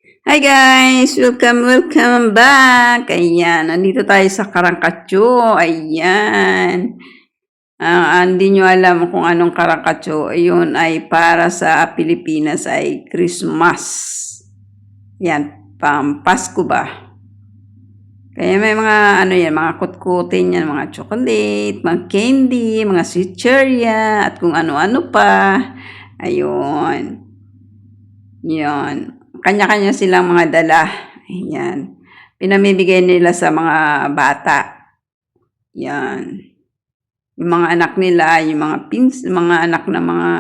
Hi guys! Welcome back! Ayan, nandito tayo sa Karangkatyo. Ayan. Hindi nyo alam kung anong Karangkatyo. Ayun ay para sa Pilipinas ay Christmas. Yan, Pasko ba? Kaya may mga mga kutkutin yan, mga chocolate, mga candy, mga sweetcheria, at kung ano-ano pa. Ayun. Yan. Kanya-kanya silang mga dala. Ayan. Pinamimigay nila sa mga bata. Yan. Yung mga anak nila, yung mga anak na mga,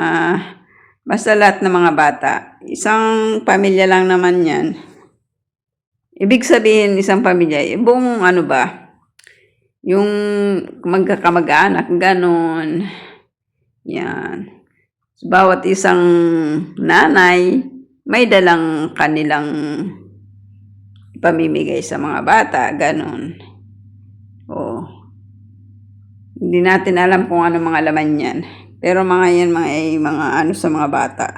basta lahat ng mga bata. Isang pamilya lang naman yan. Ibig sabihin, isang pamilya, buong ano ba, yung magkakamag-anak, ganon. Yan. Bawat isang nanay, may dalang kanilang pamimigay sa mga bata, ganon. Oh. Hindi natin alam kung ano mga laman yan. Pero mga yan, mga ano sa mga bata.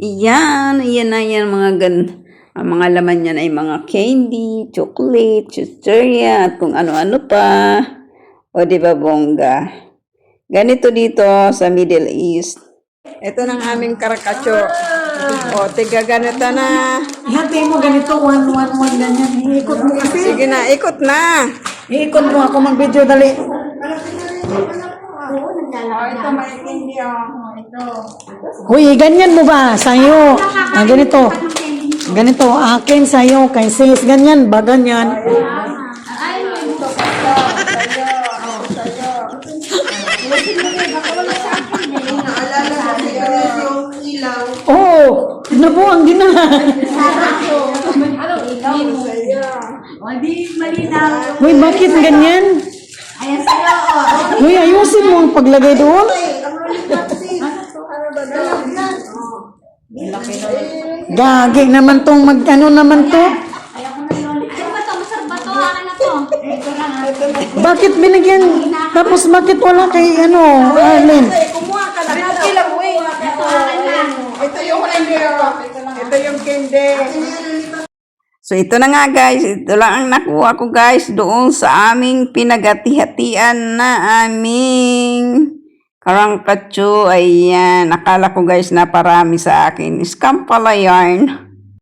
Iyan na yan, ang mga laman yan ay mga candy, chocolate, chusteria, at kung ano-ano pa. O diba bongga? Ganito dito sa Middle East. Ito ng aming karakatso. O, tiga ganito na. Ihati mo ganito, 1-1-1 ganyan. Iikot mo kasi. Sige na, ikot na. Iikot mo ako mag-video, dali. Ito may hindi ito. Uy, ganyan mo ba? Sa'yo. Ganito. Ganito, akin sa'yo, kay sis. Ganyan ba? Ganyan. Oo, nabuang din na. Uy, bakit ganyan? Uy, ayusin mo ang paglagay doon. Gagi naman tong ano naman to. Bakit binigyan? Tapos bakit wala kay Arlene? Ito yung candy. So ito na nga guys, ito lang ang nakuha ko guys doon sa aming pinagati-hatian na aming karangkatso. Ayan, nakala ko guys na parami sa akin. Scam pala yarn.